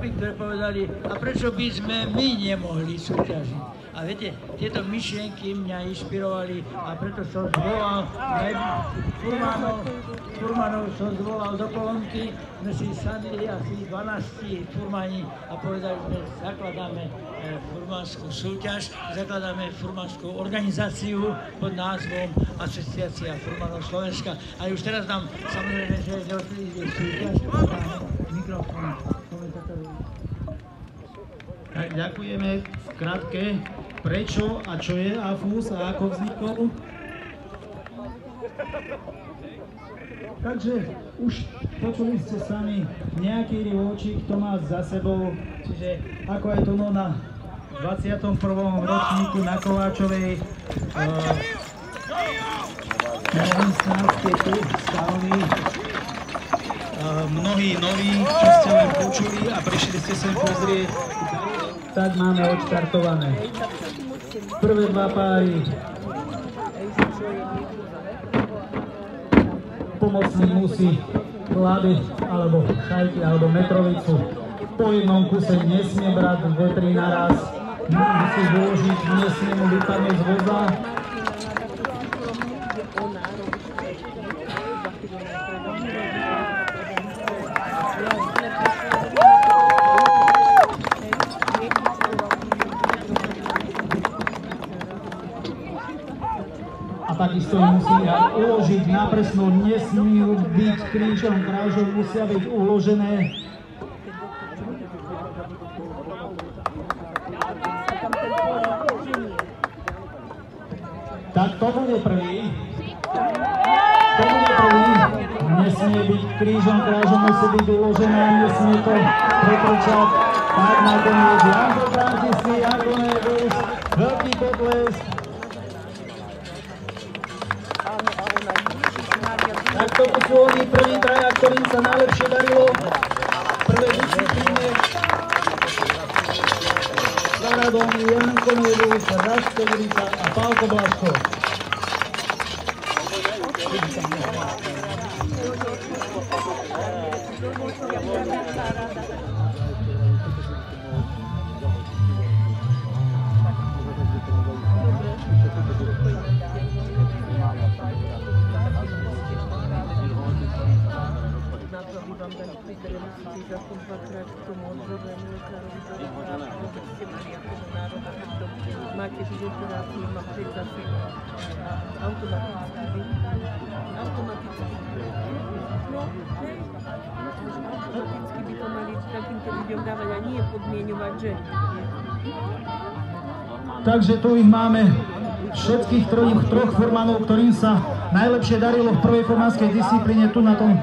chlapi, ktorí povedali, a prečo by sme my nemohli súťažiť. A viete, tieto myšlienky mňa inšpirovali a preto som zvolal furmanov som zvolal do kolónky. Sme si sadli asi 12 furmani a povedali, že zakladáme furmanskú súťaž, zakladáme furmanskú organizáciu pod názvom Asociácia furmanov Slovenska. Ale už teraz nám samozrejme, že je súťaž, mikrofón komentátorovi. Tak ďakujeme v krátke, prečo a čo je AFUS a ako vznikol. Takže už počuli ste sami nejaký rivóčik, kto má za sebou, čiže ako aj to na 21. ročníku na Kováčovej novinskárskej stavby. Mnohí noví, čo ste len počuli a prišli ste sem pozrieť, tak máme odštartované. Prvé dva páry pomocný musí klady alebo šajky alebo metrovicu po jednom kuse nesmie brať dve, tri naraz, musí zložiť, nesmie mu vypadnúť z voza. Takisto musí aj uložiť nápresno, nesmú byť krížom, krážom, musia byť uložené. Tak to bude prvý. Nesmie byť krížom, krážom, musí byť uložené, nesmie to prekrčať. Tak nakoniec Janko Františky, Janko Nebus, veľký potlesk. Tak toto sú oni prví traja, ktorým sa najlepšie darilo v prvej disciplíne. Za radom Janko Nebus, Rasto Grica a Pálko Blaško. Máte fyzioterapii, máte zase automaticky. No, automaticky by to mali takýmto ľuďom dávať a nie podmieňovať, že... Takže tu ich máme všetkých troch furmanov, ktorým sa najlepšie darilo v prvej furmanskej disciplíne tu na tom